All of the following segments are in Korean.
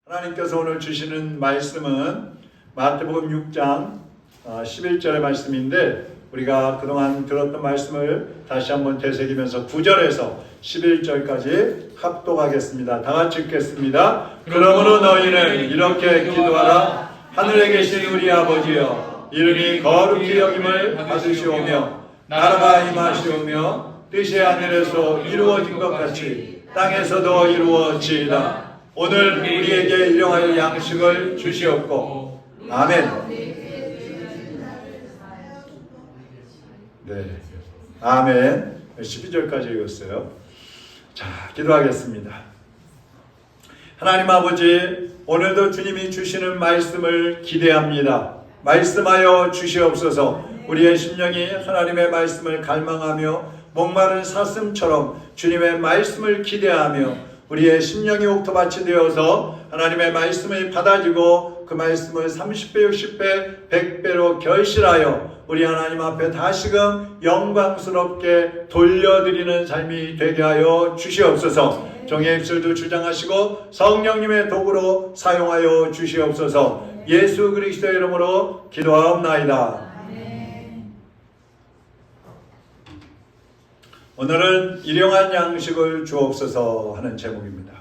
하나님께서 오늘 주시는 말씀은 마태복음 6장 11절의 말씀인데, 우리가 그동안 들었던 말씀을 다시 한번 되새기면서 9절에서 11절까지 합독하겠습니다. 다 같이 읽겠습니다. 그러므로 너희는 이렇게 기도하라. 하늘에 계신 우리 아버지여, 이름이 거룩히 여김을 받으시오며 나라가 임하시오며 뜻이 하늘에서 이루어진 것 같이 땅에서도 이루어지이다. 오늘 우리에게 일용할 양식을 주시옵고. 아멘. 네, 아멘. 12절까지 읽었어요. 자, 기도하겠습니다. 하나님 아버지, 오늘도 주님이 주시는 말씀을 기대합니다. 말씀하여 주시옵소서. 우리의 심령이 하나님의 말씀을 갈망하며 목마른 사슴처럼 주님의 말씀을 기대하며 우리의 심령이 옥토밭이 되어서 하나님의 말씀을 받아지고 그 말씀을 30배, 60배, 100배로 결실하여 우리 하나님 앞에 다시금 영광스럽게 돌려드리는 삶이 되게 하여 주시옵소서. 종의 입술도 주장하시고 성령님의 도구로 사용하여 주시옵소서. 예수 그리스도의 이름으로 기도하옵나이다. 오늘은 일용할 양식을 주옵소서 하는 제목입니다.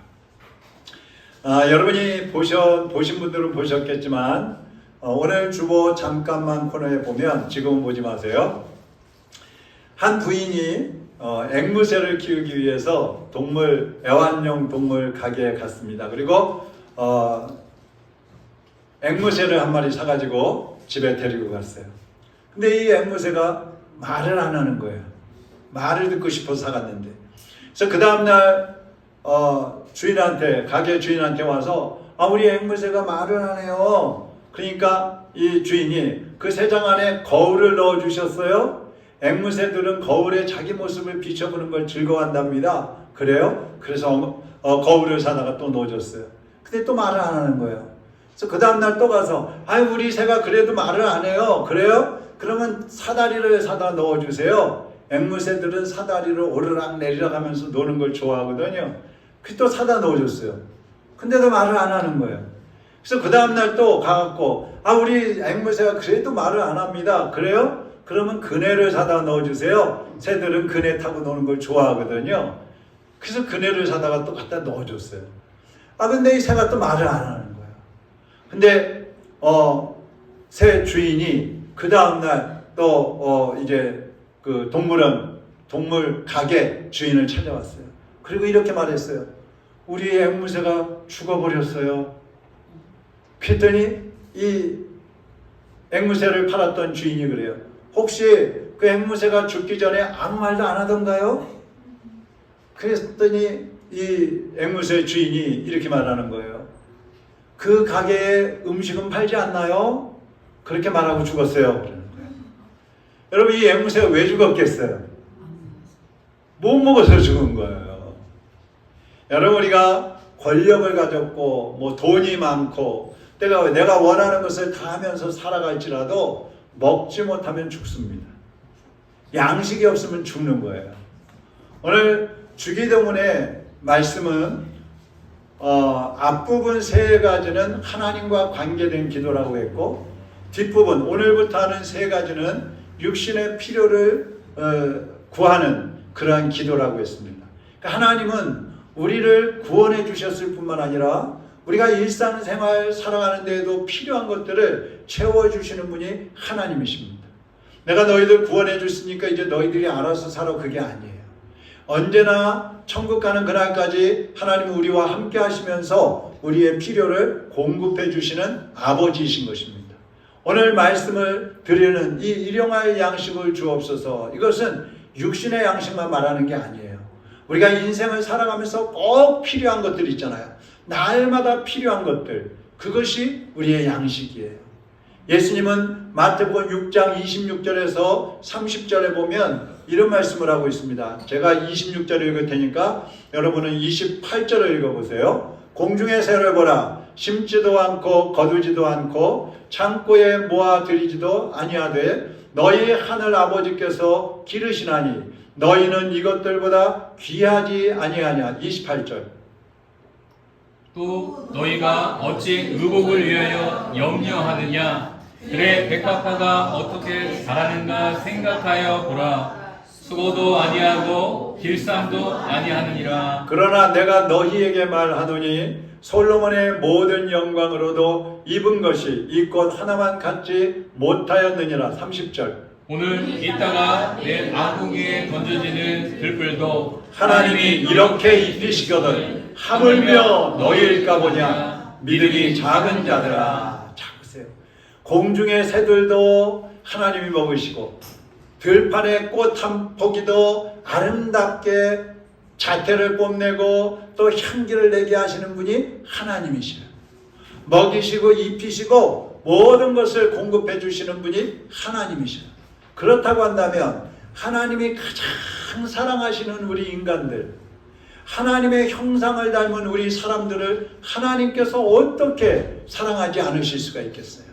여러분이 보신 분들은 보셨겠지만 오늘 주보 잠깐만 코너에 보면, 지금은 보지 마세요. 한 부인이 앵무새를 키우기 위해서 애완용 동물 가게에 갔습니다. 그리고 앵무새를 한 마리 사가지고 집에 데리고 갔어요. 근데 이 앵무새가 말을 안 하는 거예요. 말을 듣고 싶어서 사갔는데. 그래서 그 다음날 가게 주인한테 와서 우리 앵무새가 말을 안 해요. 그러니까 이 주인이 그 새장 안에 거울을 넣어 주셨어요. 앵무새들은 거울에 자기 모습을 비춰보는 걸 즐거워한답니다. 그래요? 그래서 거울을 사다가 또 넣어줬어요. 근데 또 말을 안 하는 거예요. 그래서 그 다음날 또 가서 우리 새가 그래도 말을 안 해요. 그래요? 그러면 사다리를 사다 넣어주세요. 앵무새들은 사다리를 오르락 내리락 하면서 노는 걸 좋아하거든요. 그래서 또 사다 넣어줬어요. 근데도 말을 안 하는 거예요. 그래서 그 다음날 또 가갖고 우리 앵무새가 그래도 말을 안 합니다. 그래요? 그러면 그네를 사다 넣어주세요. 새들은 그네 타고 노는 걸 좋아하거든요. 그래서 그네를 사다가 또 갖다 넣어줬어요. 근데 이 새가 또 말을 안 하는 거예요. 근데 새 주인이 그 다음날 또 이제 그 동물 가게 주인을 찾아왔어요. 그리고 이렇게 말했어요. 우리 앵무새가 죽어버렸어요. 그랬더니 이 앵무새를 팔았던 주인이 그래요. 혹시 그 앵무새가 죽기 전에 아무 말도 안 하던가요? 그랬더니 이 앵무새 주인이 이렇게 말하는 거예요. 그 가게에 음식은 팔지 않나요? 그렇게 말하고 죽었어요. 여러분, 이 앵무새가 왜 죽었겠어요? 못 먹어서 죽은 거예요. 여러분, 우리가 권력을 가졌고 돈이 많고 내가 원하는 것을 다 하면서 살아갈지라도 먹지 못하면 죽습니다. 양식이 없으면 죽는 거예요. 오늘 주기도문의 말씀은 앞부분 세 가지는 하나님과 관계된 기도라고 했고, 뒷부분 오늘부터 하는 세 가지는 육신의 필요를 구하는 그러한 기도라고 했습니다. 그러니까 하나님은 우리를 구원해 주셨을 뿐만 아니라 우리가 일상생활 살아가는 데에도 필요한 것들을 채워주시는 분이 하나님이십니다. 내가 너희들 구원해 줬으니까 이제 너희들이 알아서 살아, 그게 아니에요. 언제나 천국 가는 그날까지 하나님은 우리와 함께 하시면서 우리의 필요를 공급해 주시는 아버지이신 것입니다. 오늘 말씀을 드리는 이 일용할 양식을 주옵소서. 이것은 육신의 양식만 말하는 게 아니에요. 우리가 인생을 살아가면서 꼭 필요한 것들 있잖아요. 날마다 필요한 것들, 그것이 우리의 양식이에요. 예수님은 마태복음 6장 26절에서 30절에 보면 이런 말씀을 하고 있습니다. 제가 26절을 읽을 테니까 여러분은 28절을 읽어보세요. 공중의 새를 보라. 심지도 않고 거두지도 않고 창고에 모아들이지도 아니하되 너희 하늘 아버지께서 기르시나니 너희는 이것들보다 귀하지 아니하냐. 28절. 또 너희가 어찌 의복을 위하여 염려하느냐? 그래 백합화가 어떻게 자라는가 생각하여 보라. 수고도 아니하고 길쌈도 아니하느니라. 그러나 내가 너희에게 말하노니 솔로몬의 모든 영광으로도 입은 것이 이 꽃 하나만 갖지 못하였느니라. 30절. 오늘 이따가 내 안고기에 던져지는 들불도 하나님이 이렇게 입히시거든 하물며 너희일까 보냐. 믿음이 작은 자들아. 자 보세요. 공중의 새들도 하나님이 먹으시고 들판의 꽃 한 포기도 아름답게 자태를 뽐내고 또 향기를 내게 하시는 분이 하나님이시라. 먹이시고 입히시고 모든 것을 공급해 주시는 분이 하나님이시라. 그렇다고 한다면 하나님이 가장 사랑하시는 우리 인간들, 하나님의 형상을 닮은 우리 사람들을 하나님께서 어떻게 사랑하지 않으실 수가 있겠어요?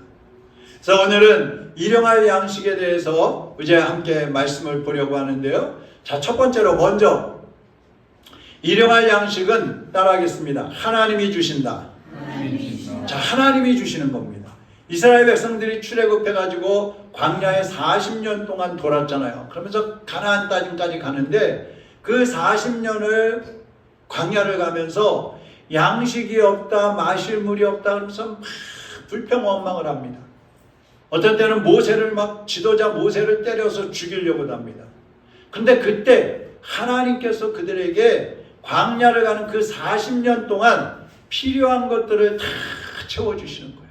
그래서 오늘은 일용할 양식에 대해서 이제 함께 말씀을 보려고 하는데요. 자, 첫 번째로 먼저 일용할 양식은 따라하겠습니다. 하나님이 주신다. 자, 하나님이 주시는 겁니다. 이스라엘 백성들이 출애굽해가지고 광야에 40년 동안 돌았잖아요. 그러면서 가나안 땅까지 가는데 그 40년을 광야를 가면서 양식이 없다, 마실 물이 없다 그러면서 막 불평원망을 합니다. 어떤 때는 모세를 막 지도자 모세를 때려서 죽이려고 합니다. 근데 그때 하나님께서 그들에게 광야를 가는 그 40년 동안 필요한 것들을 다 채워주시는 거예요.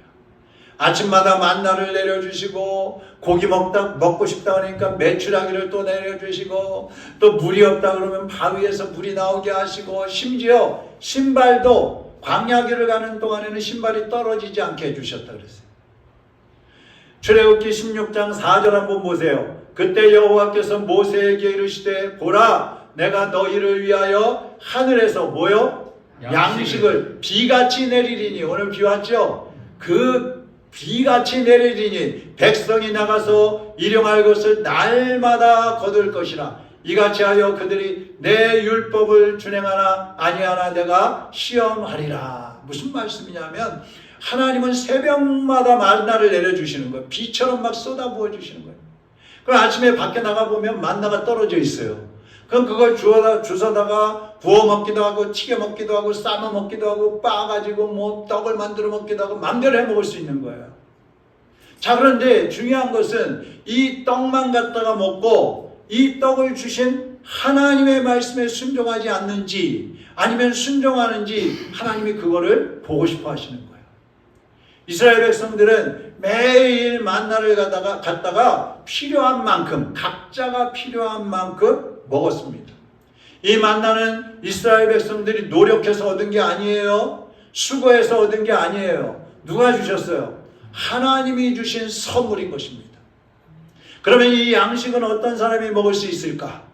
아침마다 만나를 내려주시고 고기 먹고 싶다 그러니까 메추라기를 또 내려주시고 또 물이 없다 그러면 바위에서 물이 나오게 하시고 심지어 신발도 광야길을 가는 동안에는 신발이 떨어지지 않게 해주셨다 그랬어요. 출애굽기 16장 4절 한번 보세요. 그때 여호와께서 모세에게 이르시되 보라 내가 너희를 위하여 하늘에서 뭐요? 양식을 비같이 내리리니. 오늘 비 왔죠? 그 비같이 내리리니 백성이 나가서 일용할 것을 날마다 거둘 것이라. 이같이 하여 그들이 내 율법을 준행하나 아니하나 내가 시험하리라. 무슨 말씀이냐면 하나님은 새벽마다 만나를 내려주시는 거예요. 비처럼 막 쏟아부어 주시는 거예요. 그럼 아침에 밖에 나가보면 만나가 떨어져 있어요. 그럼 그걸 주워다가 구워 먹기도 하고 튀겨 먹기도 하고 삶아 먹기도 하고 빻아가지고 뭐 떡을 만들어 먹기도 하고 마음대로 해 먹을 수 있는 거예요. 자, 그런데 중요한 것은 이 떡만 갖다가 먹고 이 떡을 주신 하나님의 말씀에 순종하지 않는지 아니면 순종하는지 하나님이 그거를 보고 싶어 하시는 거예요. 이스라엘 백성들은 매일 만나를 갖다가 필요한 만큼 각자가 필요한 만큼 먹었습니다. 이 만나는 이스라엘 백성들이 노력해서 얻은 게 아니에요. 수고해서 얻은 게 아니에요. 누가 주셨어요? 하나님이 주신 선물인 것입니다. 그러면 이 양식은 어떤 사람이 먹을 수 있을까?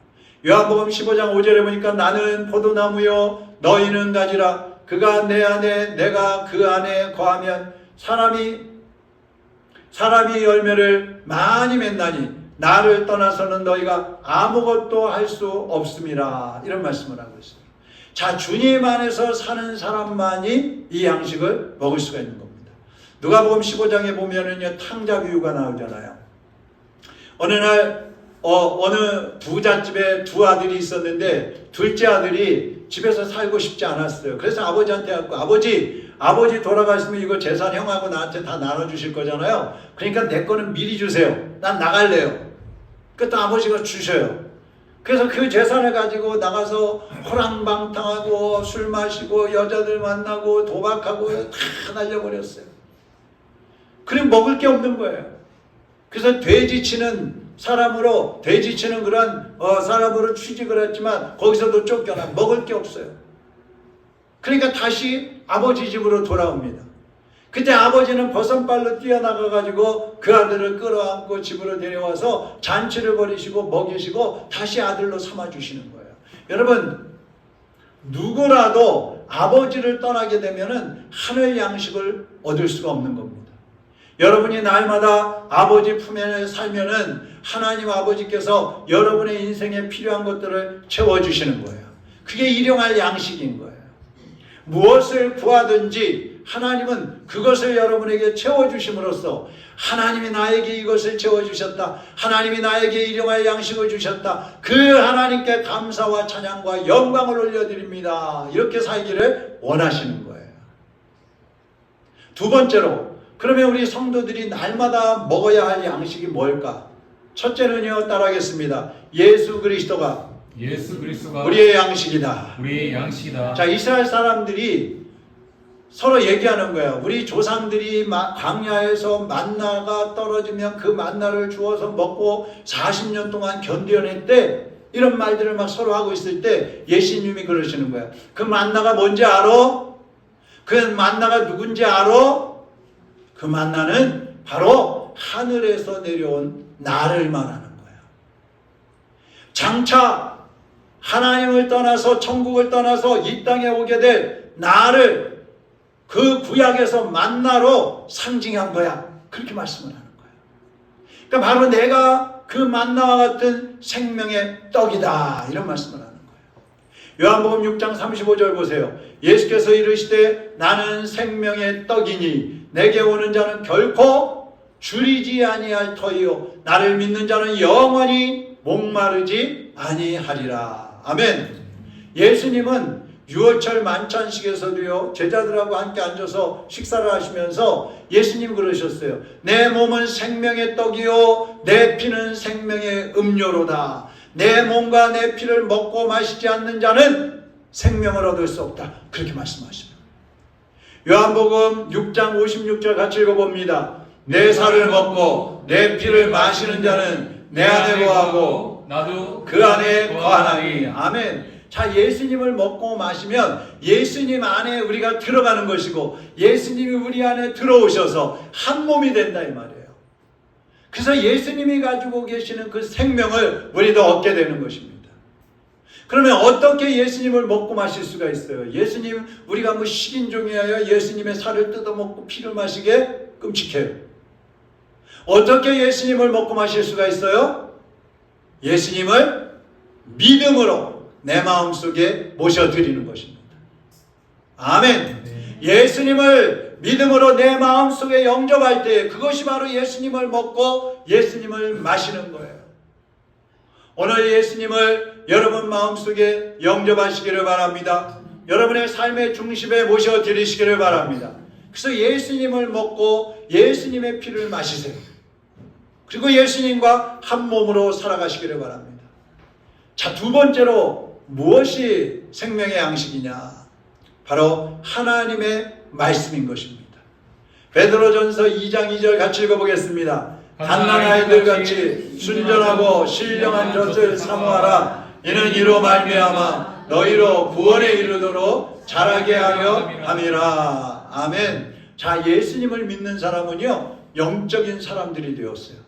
요한복음 15장 5절에 보니까 나는 포도나무요 너희는 가지라. 그가 내 안에 내가 그 안에 거하면 사람이 열매를 많이 맺나니 나를 떠나서는 너희가 아무것도 할 수 없음이라. 이런 말씀을 하고 있어요. 자, 주님 안에서 사는 사람만이 이 양식을 먹을 수가 있는 겁니다. 누가복음 15장에 보면은요 탕자 비유가 나오잖아요. 어느 날 어느 부잣집에 두 아들이 있었는데 둘째 아들이 집에서 살고 싶지 않았어요. 그래서 아버지한테 갖고 아버지 돌아가시면 이거 재산 형하고 나한테 다 나눠주실 거잖아요. 그러니까 내 거는 미리 주세요. 난 나갈래요. 그때 아버지가 주셔요. 그래서 그 재산을 가지고 나가서 호랑방탕하고 술 마시고 여자들 만나고 도박하고 다 날려버렸어요. 그럼 먹을 게 없는 거예요. 그래서 돼지치는 그런 사람으로 취직을 했지만 거기서도 쫓겨나 먹을 게 없어요. 그러니까 다시 아버지 집으로 돌아옵니다. 그때 아버지는 버선발로 뛰어나가가지고 그 아들을 끌어안고 집으로 데려와서 잔치를 벌이시고 먹이시고 다시 아들로 삼아주시는 거예요. 여러분, 누구라도 아버지를 떠나게 되면은 하늘 양식을 얻을 수가 없는 겁니다. 여러분이 날마다 아버지 품에 살면은 하나님 아버지께서 여러분의 인생에 필요한 것들을 채워주시는 거예요. 그게 일용할 양식인 거예요. 무엇을 구하든지 하나님은 그것을 여러분에게 채워주심으로써 하나님이 나에게 이것을 채워주셨다. 하나님이 나에게 일용할 양식을 주셨다. 그 하나님께 감사와 찬양과 영광을 올려드립니다. 이렇게 살기를 원하시는 거예요. 두 번째로, 그러면 우리 성도들이 날마다 먹어야 할 양식이 뭘까? 첫째는요, 따라하겠습니다. 예수 그리스도가 우리의 양식이다. 우리의 양식이다. 자, 이스라엘 사람들이 서로 얘기하는 거예요. 우리 조상들이 광야에서 만나가 떨어지면 그 만나를 주워서 먹고 40년 동안 견뎌냈대. 이런 말들을 막 서로 하고 있을 때 예수님이 그러시는 거예요. 그 만나가 뭔지 알아? 그 만나가 누군지 알아? 그 만나는 바로 하늘에서 내려온 나를 말하는 거예요. 장차 하나님을 떠나서 천국을 떠나서 이 땅에 오게 될 나를 그 구약에서 만나로 상징한 거야. 그렇게 말씀을 하는 거예요. 그러니까 바로 내가 그 만나와 같은 생명의 떡이다. 이런 말씀을 하는 거예요. 요한복음 6장 35절 보세요. 예수께서 이르시되 나는 생명의 떡이니 내게 오는 자는 결코 줄이지 아니할 터이요 나를 믿는 자는 영원히 목마르지 아니하리라. 아멘. 예수님은 유월절 만찬식에서도요, 제자들하고 함께 앉아서 식사를 하시면서 예수님 그러셨어요. 내 몸은 생명의 떡이요 내 피는 생명의 음료로다. 내 몸과 내 피를 먹고 마시지 않는 자는 생명을 얻을 수 없다. 그렇게 말씀하십니다. 요한복음 6장 56절 같이 읽어봅니다. 내 살을 먹고 내 피를 마시는 자는 내 안에 거하고 나도 그 안에 거하나니. 아멘. 자, 예수님을 먹고 마시면 예수님 안에 우리가 들어가는 것이고 예수님이 우리 안에 들어오셔서 한 몸이 된다 이 말이에요. 그래서 예수님이 가지고 계시는 그 생명을 우리도 얻게 되는 것입니다. 그러면 어떻게 예수님을 먹고 마실 수가 있어요? 예수님, 우리가 뭐 식인종이어야 예수님의 살을 뜯어먹고 피를 마시게 끔찍해요. 어떻게 예수님을 먹고 마실 수가 있어요? 예수님을 믿음으로 내 마음속에 모셔드리는 것입니다. 아멘. 예수님을 믿음으로 내 마음속에 영접할 때 그것이 바로 예수님을 먹고 예수님을 마시는 거예요. 오늘 예수님을 여러분 마음속에 영접하시기를 바랍니다. 여러분의 삶의 중심에 모셔드리시기를 바랍니다. 그래서 예수님을 먹고 예수님의 피를 마시세요. 그리고 예수님과 한 몸으로 살아가시기를 바랍니다. 자, 두 번째로 무엇이 생명의 양식이냐? 바로 하나님의 말씀인 것입니다. 베드로전서 2장 2절 같이 읽어보겠습니다. 갓난아이들 같이 순전하고 신령한 젖을 사모하라. 이는 이로 말미암아 너희로 구원에 이르도록 자라게 하려 함이라. 아멘. 자, 예수님을 믿는 사람은요, 영적인 사람들이 되었어요.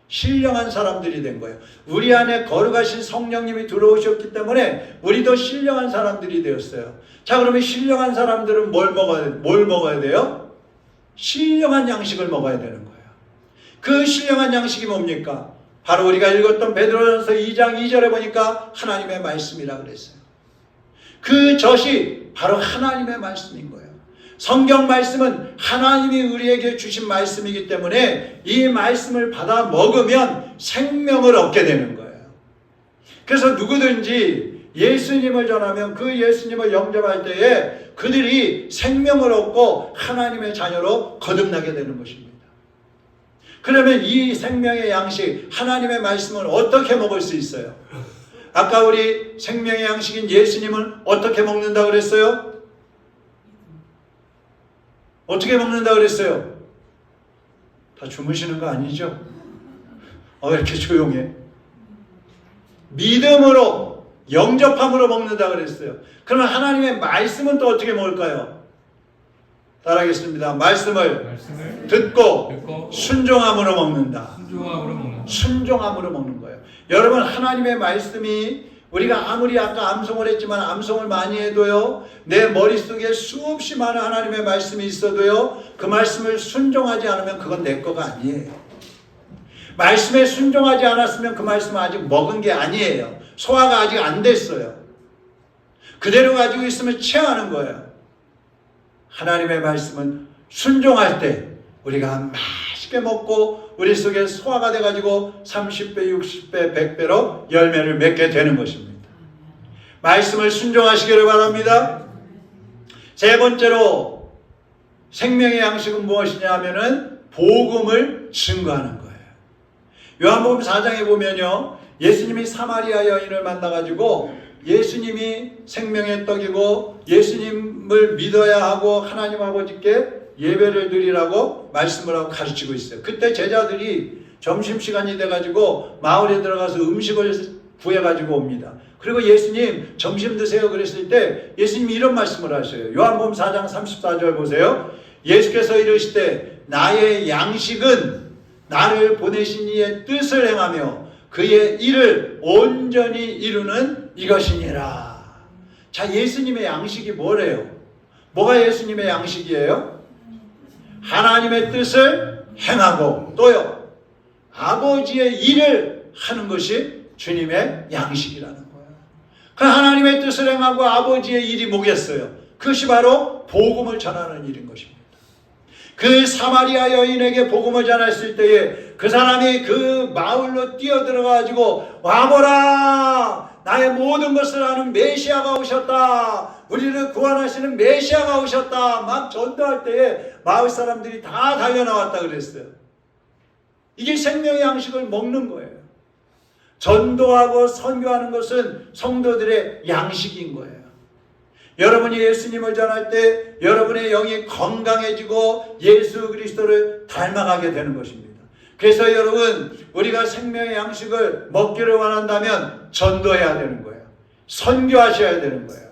신령한 사람들이 된 거예요. 우리 안에 거룩하신 성령님이 들어오셨기 때문에 우리도 신령한 사람들이 되었어요. 자, 그러면 신령한 사람들은 뭘 먹어야 돼요? 신령한 양식을 먹어야 되는 거예요. 그 신령한 양식이 뭡니까? 바로 우리가 읽었던 베드로전서 2장 2절에 보니까 하나님의 말씀이라 그랬어요. 그 젖이 바로 하나님의 말씀인 거예요. 성경 말씀은 하나님이 우리에게 주신 말씀이기 때문에 이 말씀을 받아 먹으면 생명을 얻게 되는 거예요. 그래서 누구든지 예수님을 전하면 그 예수님을 영접할 때에 그들이 생명을 얻고 하나님의 자녀로 거듭나게 되는 것입니다. 그러면 이 생명의 양식, 하나님의 말씀을 어떻게 먹을 수 있어요? 아까 우리 생명의 양식인 예수님은 어떻게 먹는다 그랬어요? 어떻게 먹는다 그랬어요? 다 주무시는 거 아니죠? 왜 이렇게 조용해? 믿음으로, 영접함으로 먹는다 그랬어요. 그러면 하나님의 말씀은 또 어떻게 먹을까요? 따라하겠습니다. 말씀을 듣고 순종함으로 먹는다. 순종함으로 먹는 거예요. 여러분, 하나님의 말씀이 우리가 아무리 아까 암송을 했지만 암송을 많이 해도요, 내 머릿속에 수없이 많은 하나님의 말씀이 있어도요, 그 말씀을 순종하지 않으면 그건 내 거가 아니에요. 말씀에 순종하지 않았으면 그 말씀은 아직 먹은 게 아니에요. 소화가 아직 안 됐어요. 그대로 가지고 있으면 체하는 거예요. 하나님의 말씀은 순종할 때 우리가 맛있게 먹고 우리 속에 소화가 돼가지고 30배, 60배, 100배로 열매를 맺게 되는 것입니다. 말씀을 순종하시기를 바랍니다. 세 번째로 생명의 양식은 무엇이냐 하면은 복음을 증거하는 거예요. 요한복음 4장에 보면요, 예수님이 사마리아 여인을 만나가지고 예수님이 생명의 떡이고 예수님을 믿어야 하고 하나님 아버지께 예배를 드리라고 말씀을 하고 가르치고 있어요. 그때 제자들이 점심시간이 돼가지고 마을에 들어가서 음식을 구해가지고 옵니다. 그리고 예수님 점심 드세요 그랬을 때 예수님이 이런 말씀을 하셔요. 요한복음 4장 34절 보세요. 예수께서 이르시되 나의 양식은 나를 보내신 이의 뜻을 행하며 그의 일을 온전히 이루는 이것이니라. 자, 예수님의 양식이 뭐래요? 뭐가 예수님의 양식이에요? 하나님의 뜻을 행하고 또요 아버지의 일을 하는 것이 주님의 양식이라는 거예요. 그 하나님의 뜻을 행하고 아버지의 일이 뭐겠어요? 그것이 바로 복음을 전하는 일인 것입니다. 그 사마리아 여인에게 복음을 전했을 때에 그 사람이 그 마을로 뛰어들어가지고 와보라, 나의 모든 것을 아는 메시아가 오셨다, 우리를 구원하시는 메시아가 오셨다 막 전도할 때에 마을 사람들이 다 달려나왔다 그랬어요. 이게 생명의 양식을 먹는 거예요. 전도하고 선교하는 것은 성도들의 양식인 거예요. 여러분이 예수님을 전할 때 여러분의 영이 건강해지고 예수 그리스도를 닮아가게 되는 것입니다. 그래서 여러분, 우리가 생명의 양식을 먹기를 원한다면 전도해야 되는 거예요. 선교하셔야 되는 거예요.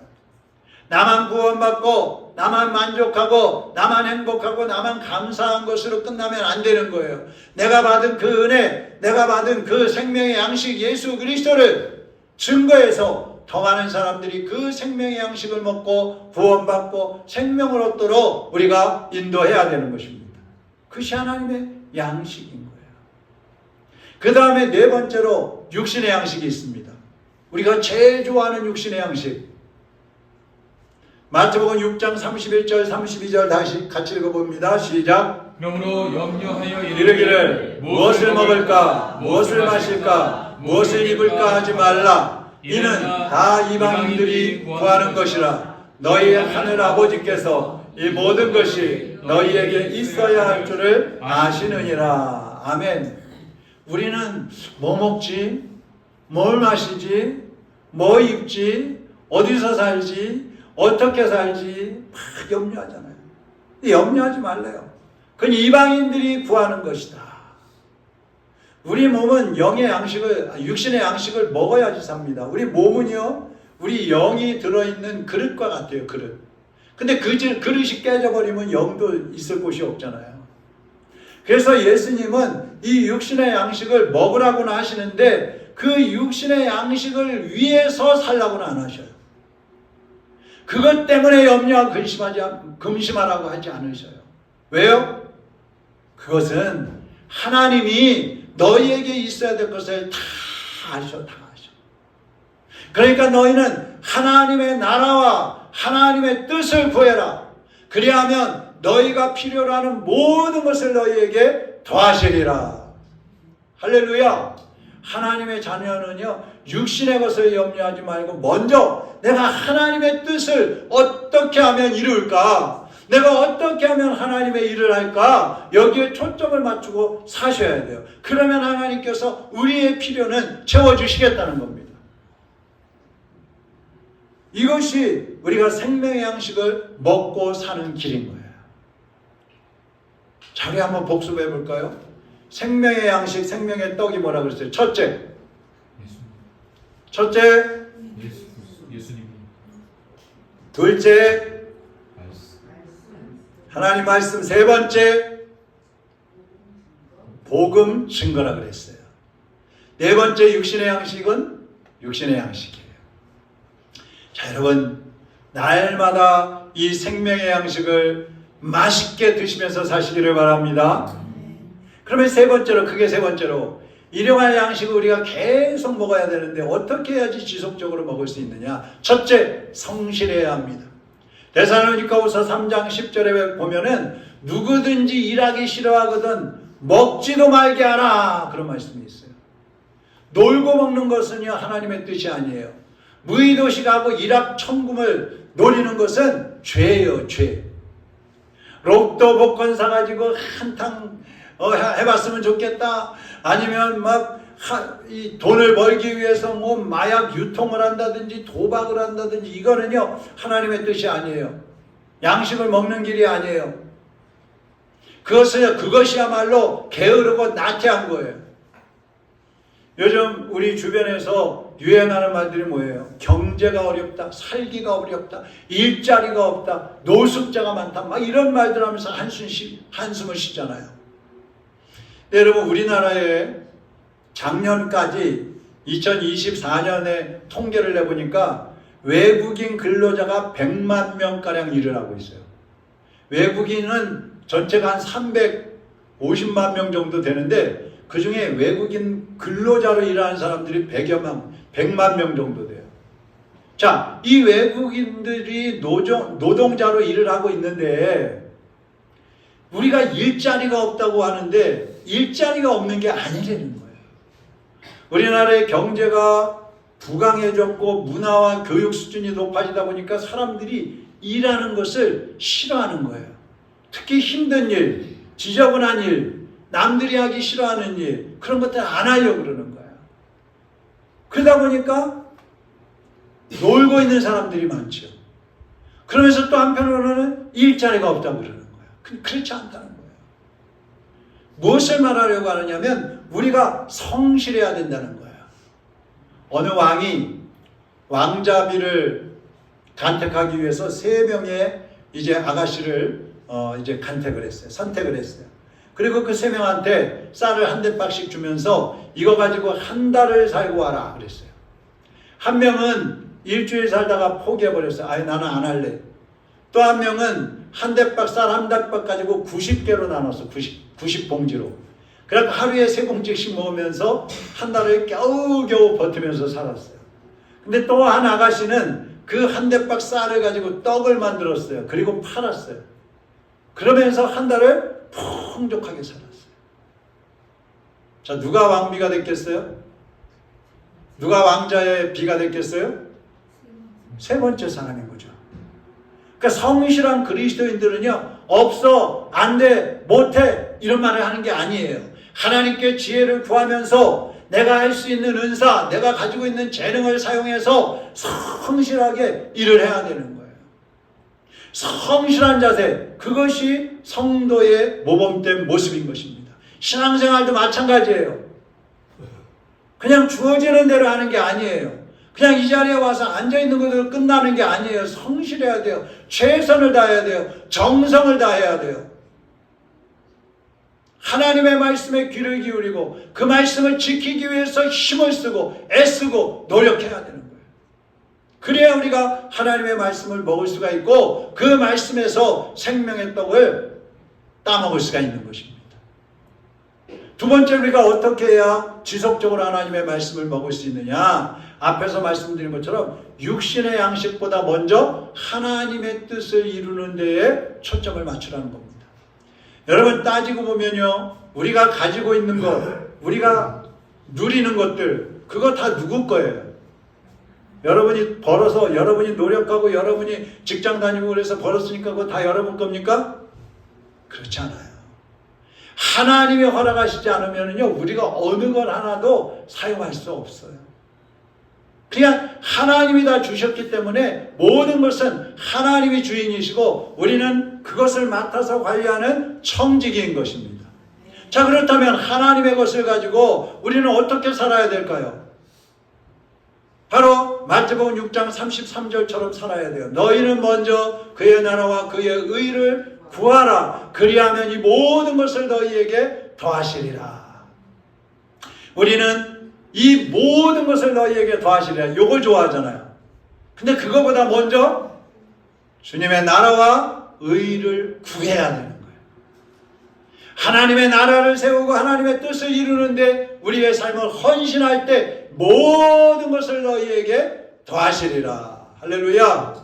나만 구원받고 나만 만족하고 나만 행복하고 나만 감사한 것으로 끝나면 안 되는 거예요. 내가 받은 그 은혜, 내가 받은 그 생명의 양식 예수 그리스도를 증거해서 더 많은 사람들이 그 생명의 양식을 먹고 구원받고 생명을 얻도록 우리가 인도해야 되는 것입니다. 그것이 하나님의 양식인 거예요. 그 다음에 네 번째로 육신의 양식이 있습니다. 우리가 제일 좋아하는 육신의 양식. 마태복음 6장 31절 32절 다시 같이 읽어봅니다. 시작. 그러므로 염려하여 이르기를 무엇을 먹을까 무엇을 마실까 무엇을 입을까 하지 말라. 이는 다 이방인들이 구하는 것이라. 너희 하늘 아버지께서 이 모든 것이 너희에게 있어야 할 줄을 아시느니라. 아멘. 우리는 뭐 먹지? 뭘 마시지? 뭐 입지? 어디서 살지? 어떻게 살지? 막 염려하잖아요. 염려하지 말래요. 그건 이방인들이 구하는 것이다. 우리 몸은 영의 양식을, 육신의 양식을 먹어야지 삽니다. 우리 몸은요, 우리 영이 들어있는 그릇과 같아요, 그릇. 근데 그 그릇이 깨져버리면 영도 있을 곳이 없잖아요. 그래서 예수님은 이 육신의 양식을 먹으라고는 하시는데 그 육신의 양식을 위해서 살라고는 안 하셔요. 그것 때문에 염려하고 근심하라고 하지 않으셔요. 왜요? 그것은 하나님이 너희에게 있어야 될 것을 다 아셔. 그러니까 너희는 하나님의 나라와 하나님의 뜻을 구해라. 그리하면 너희가 필요로 하는 모든 것을 너희에게 더하시리라. 할렐루야. 하나님의 자녀는요, 육신의 것을 염려하지 말고 먼저 내가 하나님의 뜻을 어떻게 하면 이룰까, 내가 어떻게 하면 하나님의 일을 할까, 여기에 초점을 맞추고 사셔야 돼요. 그러면 하나님께서 우리의 필요는 채워주시겠다는 겁니다. 이것이 우리가 생명의 양식을 먹고 사는 길인 거예요. 자, 우리 한번 복습해 볼까요? 생명의 양식, 생명의 떡이 뭐라 그랬어요? 첫째, 예수님. 둘째, 하나님 말씀. 세 번째, 복음 증거라 그랬어요. 네 번째, 육신의 양식은 육신의 양식이에요. 자, 여러분, 날마다 이 생명의 양식을 맛있게 드시면서 사시기를 바랍니다. 그러면 세 번째로, 크게 세 번째로, 일용할 양식을 우리가 계속 먹어야 되는데 어떻게 해야지 지속적으로 먹을 수 있느냐? 첫째, 성실해야 합니다. 데살로니가후서 3장 10절에 보면은 누구든지 일하기 싫어하거든 먹지도 말게 하라 그런 말씀이 있어요. 놀고 먹는 것은요 하나님의 뜻이 아니에요. 무의도식하고 일확천금을 노리는 것은 죄예요, 죄. 로또 복권 사가지고 한탕 해봤으면 좋겠다. 아니면 이 돈을 벌기 위해서 뭐 마약 유통을 한다든지 도박을 한다든지 이거는요 하나님의 뜻이 아니에요. 양식을 먹는 길이 아니에요. 그것이야말로 게으르고 나태한 거예요. 요즘 우리 주변에서 유행하는 말들이 뭐예요? 경제가 어렵다, 살기가 어렵다, 일자리가 없다, 노숙자가 많다, 막 이런 말들 하면서 한숨을 쉬잖아요. 네, 여러분 우리나라에 작년까지 2024년에 통계를 내보니까 외국인 근로자가 100만 명가량 일을 하고 있어요. 외국인은 전체가 한 350만 명 정도 되는데 그 중에 외국인 근로자로 일하는 사람들이 100만 명 정도 돼요. 자, 이 외국인들이 노동자로 일을 하고 있는데 우리가 일자리가 없다고 하는데 일자리가 없는 게 아니라는 거예요. 우리나라의 경제가 부강해졌고 문화와 교육 수준이 높아지다 보니까 사람들이 일하는 것을 싫어하는 거예요. 특히 힘든 일, 지저분한 일, 남들이 하기 싫어하는 일, 그런 것들 안 하려고 그러는 거예요. 그러다 보니까 놀고 있는 사람들이 많죠. 그러면서 또 한편으로는 일자리가 없다고 그러는 거예요. 그렇지 않다는 거예요. 무엇을 말하려고 하느냐면 우리가 성실해야 된다는 거예요. 어느 왕이 왕자비를 간택하기 위해서 3명의 이제 아가씨를 이제 간택을 했어요. 선택을 했어요. 그리고 그 3명한테 쌀을 한 대박씩 주면서 이거 가지고 한 달을 살고 와라 그랬어요. 한 명은 일주일 살다가 포기해버렸어요. 아예 나는 안 할래. 또 한 명은 한 대박 쌀 한 대박 가지고 90개로 나눴어. 90봉지로. 그래서 하루에 3봉지씩 먹으면서 한 달을 겨우겨우 버티면서 살았어요. 근데 또 한 아가씨는 그 한 대박 쌀을 가지고 떡을 만들었어요. 그리고 팔았어요. 그러면서 한 달을 풍족하게 살았어요. 자, 누가 왕비가 됐겠어요? 누가 왕자의 비가 됐겠어요? 3번째 사람인 거죠. 그러니까 성실한 그리스도인들은요, 없어, 안 돼, 못해 이런 말을 하는 게 아니에요. 하나님께 지혜를 구하면서 내가 할 수 있는 은사, 내가 가지고 있는 재능을 사용해서 성실하게 일을 해야 되는 거예요. 성실한 자세, 그것이 성도의 모범된 모습인 것입니다. 신앙생활도 마찬가지예요. 그냥 주어지는 대로 하는 게 아니에요. 그냥 이 자리에 와서 앉아있는 것으로 끝나는 게 아니에요. 성실해야 돼요. 최선을 다해야 돼요. 정성을 다해야 돼요. 하나님의 말씀에 귀를 기울이고 그 말씀을 지키기 위해서 힘을 쓰고 애쓰고 노력해야 되는 거예요. 그래야 우리가 하나님의 말씀을 먹을 수가 있고 그 말씀에서 생명의 떡을 따먹을 수가 있는 것입니다. 두 번째, 우리가 어떻게 해야 지속적으로 하나님의 말씀을 먹을 수 있느냐? 앞에서 말씀드린 것처럼 육신의 양식보다 먼저 하나님의 뜻을 이루는 데에 초점을 맞추라는 겁니다. 여러분, 따지고 보면요, 우리가 가지고 있는 것, 우리가 누리는 것들, 그거 다 누구 거예요? 여러분이 벌어서, 여러분이 노력하고, 여러분이 직장 다니고 그래서 벌었으니까 그거 다 여러분 겁니까? 그렇지 않아요. 하나님이 허락하시지 않으면요, 우리가 어느 것 하나도 사용할 수 없어요. 그냥 하나님이 다 주셨기 때문에 모든 것은 하나님이 주인이시고 우리는 그것을 맡아서 관리하는 청지기인 것입니다. 자, 그렇다면 하나님의 것을 가지고 우리는 어떻게 살아야 될까요? 바로 마태복음 6장 33절처럼 살아야 돼요. 너희는 먼저 그의 나라와 그의 의를 구하라. 그리하면 이 모든 것을 너희에게 더하시리라. 우리는 이 모든 것을 너희에게 더하시리라. 요걸 좋아하잖아요. 근데 그거보다 먼저 주님의 나라와 의를 구해야 되는 거예요. 하나님의 나라를 세우고 하나님의 뜻을 이루는데 우리의 삶을 헌신할 때 모든 것을 너희에게 더하시리라. 할렐루야.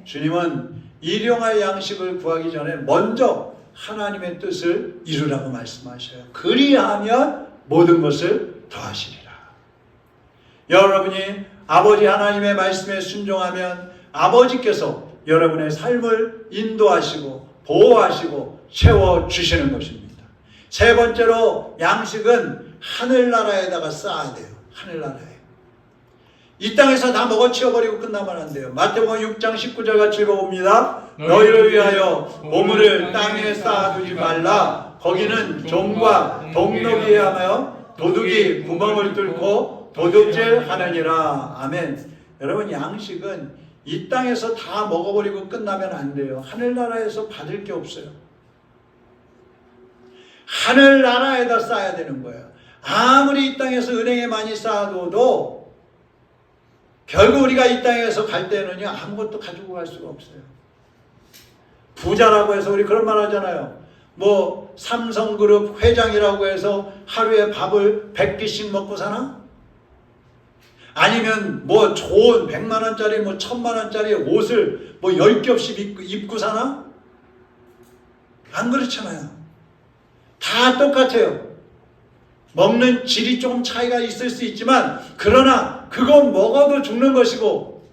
주님은 일용할 양식을 구하기 전에 먼저 하나님의 뜻을 이루라고 말씀하셔요. 그리하면 모든 것을 더하시리라. 여러분이 아버지 하나님의 말씀에 순종하면 아버지께서 여러분의 삶을 인도하시고 보호하시고 채워주시는 것입니다. 세 번째로 양식은 하늘나라에다가 쌓아야 돼요. 하늘나라에. 이 땅에서 다 먹어치워버리고 끝나면 안 돼요. 마태복음 6장 19절 같이 읽어봅니다. 너희를 위하여 보물을 땅에 쌓아두지 말라. 거기는 종과 동록이 하며 도둑이 구멍을 뚫고 도둑질 하느니라. 아멘. 여러분, 양식은 이 땅에서 다 먹어버리고 끝나면 안 돼요. 하늘나라에서 받을 게 없어요. 하늘나라에다 쌓아야 되는 거예요. 아무리 이 땅에서 은행에 많이 쌓아둬도 결국 우리가 이 땅에서 갈 때는요, 아무것도 가지고 갈 수가 없어요. 부자라고 해서 우리 그런 말 하잖아요. 뭐 삼성그룹 회장이라고 해서 하루에 밥을 100끼씩 먹고 사나? 아니면 뭐 좋은 100만원짜리 뭐 1000만원짜리 옷을 뭐 10겹씩 입고 사나? 안 그렇잖아요. 다 똑같아요. 먹는 질이 조금 차이가 있을 수 있지만 그러나 그건 먹어도 죽는 것이고,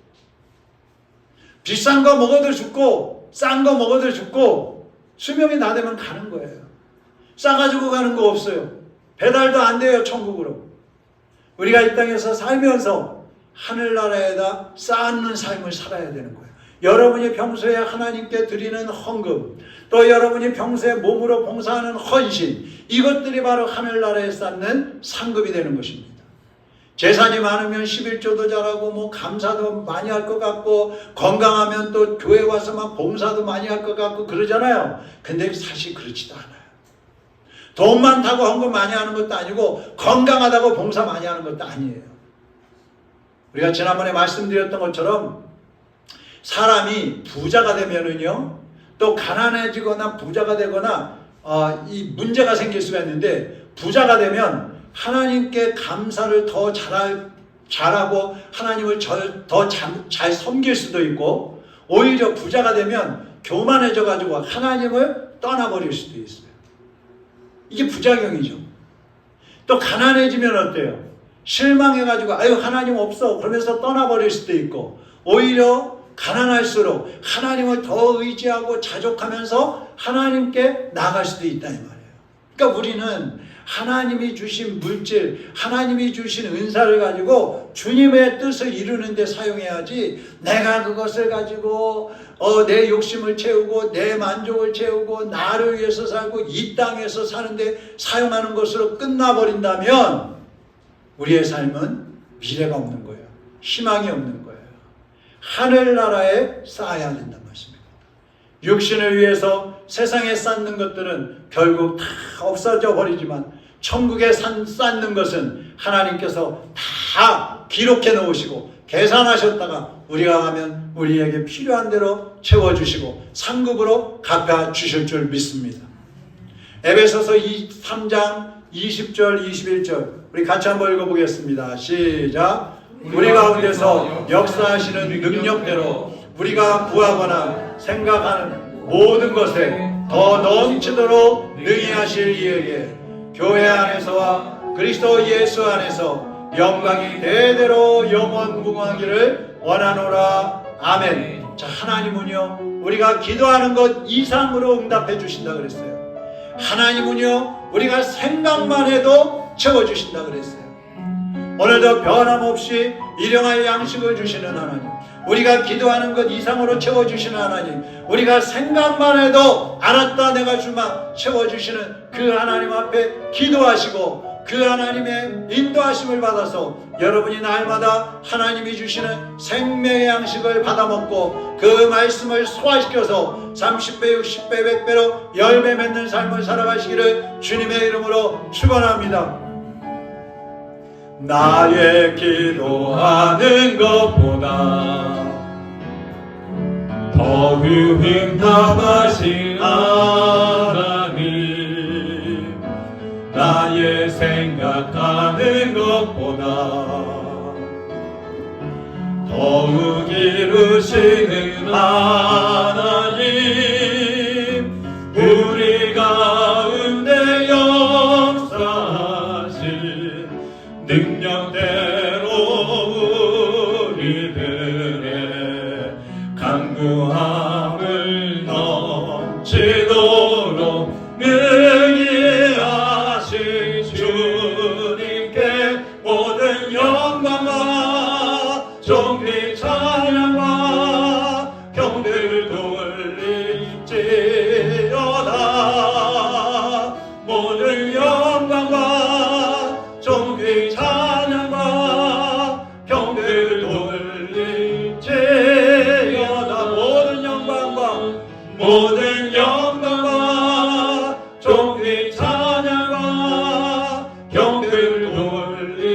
비싼 거 먹어도 죽고 싼 거 먹어도 죽고, 수명이 다 되면 가는 거예요. 싸가지고 가는 거 없어요. 배달도 안 돼요, 천국으로. 우리가 이 땅에서 살면서 하늘나라에다 쌓는 삶을 살아야 되는 거예요. 여러분이 평소에 하나님께 드리는 헌금, 또 여러분이 평소에 몸으로 봉사하는 헌신, 이것들이 바로 하늘나라에 쌓는 상급이 되는 것입니다. 재산이 많으면 11조도 잘하고 뭐 감사도 많이 할 것 같고, 건강하면 또 교회 와서 막 봉사도 많이 할 것 같고 그러잖아요. 근데 사실 그렇지도 않아요. 돈 많다고 헌금 많이 하는 것도 아니고 건강하다고 봉사 많이 하는 것도 아니에요. 우리가 지난번에 말씀드렸던 것처럼 사람이 부자가 되면은요, 또 가난해지거나 부자가 되거나 이 문제가 생길 수가 있는데, 부자가 되면 하나님께 감사를 더 잘하고 하나님을 더 잘 섬길 수도 있고, 오히려 부자가 되면 교만해져 가지고 하나님을 떠나버릴 수도 있어요. 이게 부작용이죠. 또 가난해지면 어때요? 실망해가지고 아유 하나님 없어 그러면서 떠나버릴 수도 있고, 오히려 가난할수록 하나님을 더 의지하고 자족하면서 하나님께 나아갈 수도 있다 이 말이에요. 그러니까 우리는 하나님이 주신 물질, 하나님이 주신 은사를 가지고 주님의 뜻을 이루는 데 사용해야지, 내가 그것을 가지고 내 욕심을 채우고 내 만족을 채우고 나를 위해서 살고 이 땅에서 사는데 사용하는 것으로 끝나버린다면 우리의 삶은 미래가 없는 거예요. 희망이 없는 거예요. 하늘나라에 쌓아야 된다는 말씀입니다. 육신을 위해서 세상에 쌓는 것들은 결국 다 없어져 버리지만, 천국에 쌓는 것은 하나님께서 다 기록해 놓으시고 계산하셨다가 우리가 가면 우리에게 필요한 대로 채워주시고 상급으로 갚아주실 줄 믿습니다. 에베소서 3장 20절 21절 우리 같이 한번 읽어보겠습니다. 시작. 우리 가운데서 역사하시는 능력대로 우리가 구하거나 생각하는 모든 것에 더 넘치도록 능히 하실 이에게 교회 안에서와 그리스도 예수 안에서 영광이 대대로 영원무궁하기를 원하노라. 아멘. 자, 하나님은요 우리가 기도하는 것 이상으로 응답해 주신다 그랬어요. 하나님은요 우리가 생각만 해도 채워주신다 그랬어요. 오늘도 변함없이 일용할 양식을 주시는 하나님, 우리가 기도하는 것 이상으로 채워주시는 하나님, 우리가 생각만 해도 알았다 내가 주마 채워주시는 그 하나님 앞에 기도하시고 그 하나님의 인도하심을 받아서 여러분이 날마다 하나님이 주시는 생명의 양식을 받아먹고 그 말씀을 소화시켜서 30배, 60배, 100배로 열매 맺는 삶을 살아가시기를 주님의 이름으로 축원합니다. 나의 기도하는 것보다 더 응답하신 하나님, 나의 생각하는 것보다 더욱 이루시는 하나님, 참으로 능히 하신 주님께 모든 영광과 존귀 찬양과 경배를 돌릴지어다. 모든 영광과 존귀 찬양과 경배를 돌릴지어다. 모든 영광과 존귀 찬양과 경배를 돌릴지어다.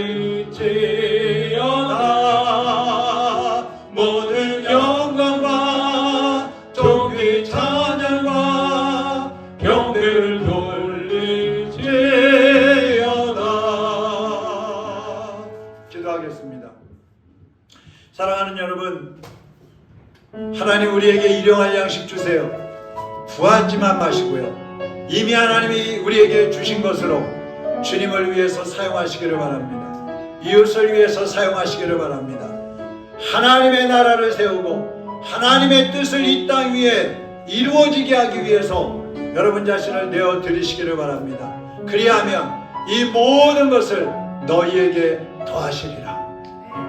모든 영광과 존귀 찬양과 경배를 돌릴지어다. 기도하겠습니다. 사랑하는 여러분, 하나님 우리에게 일용할 양식 주세요. 구하지만 마시고요. 이미 하나님이 우리에게 주신 것으로 주님을 위해서 사용하시기를 바랍니다. 이웃을 위해서 사용하시기를 바랍니다. 하나님의 나라를 세우고 하나님의 뜻을 이 땅 위에 이루어지게 하기 위해서 여러분 자신을 내어 드리시기를 바랍니다. 그리하면 이 모든 것을 너희에게 더하시리라.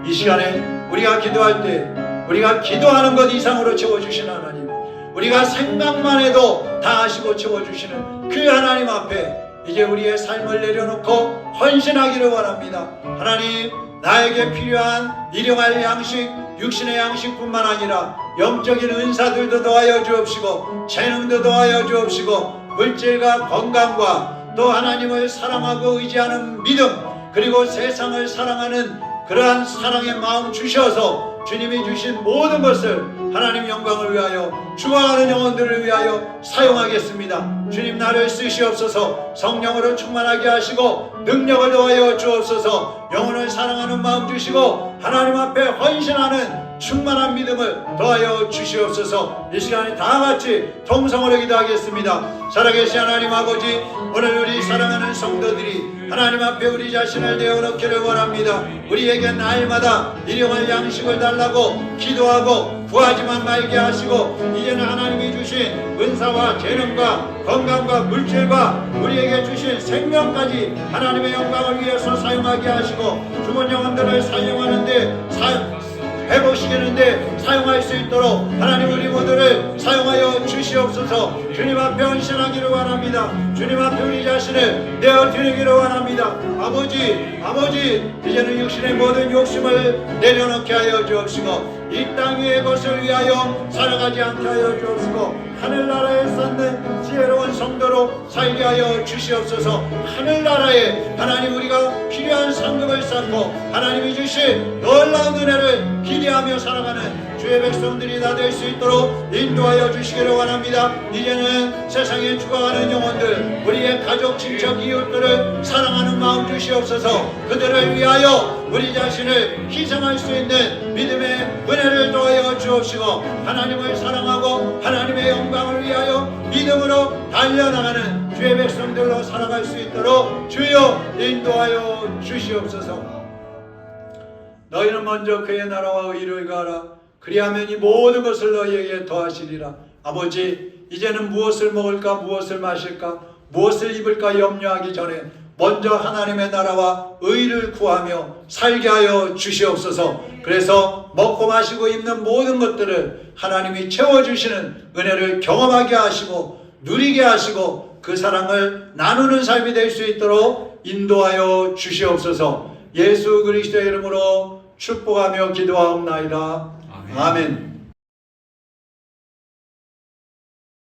이 시간에 우리가 기도할 때 우리가 기도하는 것 이상으로 채워주신 하나님, 우리가 생각만 해도 다 하시고 채워주시는 그 하나님 앞에 이제 우리의 삶을 내려놓고 헌신하기를 원합니다. 하나님, 나에게 필요한 일용할 양식, 육신의 양식뿐만 아니라 영적인 은사들도 더하여 주옵시고 재능도 더하여 주옵시고 물질과 건강과 또 하나님을 사랑하고 의지하는 믿음, 그리고 세상을 사랑하는 그러한 사랑의 마음 주셔서 주님이 주신 모든 것을 하나님 영광을 위하여 죽어가는 영혼들을 위하여 사용하겠습니다. 주님, 나를 쓰시옵소서. 성령으로 충만하게 하시고 능력을 더하여 주옵소서. 영혼을 사랑하는 마음 주시고 하나님 앞에 헌신하는 충만한 믿음을 더하여 주시옵소서. 이 시간에 다 같이 통성으로 기도하겠습니다. 살아계신 하나님 아버지, 오늘 우리 사랑하는 성도들이 하나님 앞에 우리 자신을 내어놓기를 원합니다. 우리에게 날마다 일용할 양식을 달라고 기도하고 구하지만 말게 하시고 이제는 하나님이 주신 은사와 재능과 건강과 물질과 우리에게 주신 생명까지 하나님의 영광을 위해서 사용하게 하시고 죽은 영혼들을 사용하는데 회복시키는데 사용할 수 있도록 하나님 우리 모두를 사용하여 주시옵소서. 주님 앞에 헌신하기를 원합니다. 주님 앞에 우리 자신을 내어드리기를 원합니다. 아버지, 이제는 육신의 모든 욕심을 내려놓게 하여 주옵시고 이 땅 위의 것을 위하여 살아가지 않게 하여 주옵시고 하늘나라에 쌓는 지혜로운 성도로 살게 하여 주시옵소서. 하늘나라에 하나님 우리가 필요한 상급을 쌓고 하나님이 주신 놀라운 은혜를 기대하며 살아가는 주의 백성들이 다 될 수 있도록 인도하여 주시기를 원합니다. 이제는 세상에 죽어가는 영혼들, 우리의 가족, 친척, 이웃들을 사랑하는 마음 주시옵소서. 그들을 위하여 우리 자신을 희생할 수 있는 믿음의 은혜를 더하여 주옵시고 하나님을 사랑하고 하나님의 영광을 위하여 믿음으로 달려나가는 주의 백성들로 살아갈 수 있도록 주여 인도하여 주시옵소서. 너희는 먼저 그의 나라와 의를 가라. 그리하면 이 모든 것을 너희에게 더하시리라. 아버지, 이제는 무엇을 먹을까, 무엇을 마실까, 무엇을 입을까 염려하기 전에 먼저 하나님의 나라와 의를 구하며 살게 하여 주시옵소서. 그래서 먹고 마시고 입는 모든 것들을 하나님이 채워주시는 은혜를 경험하게 하시고 누리게 하시고 그 사랑을 나누는 삶이 될 수 있도록 인도하여 주시옵소서. 예수 그리스도의 이름으로 축복하며 기도하옵나이다. 아멘.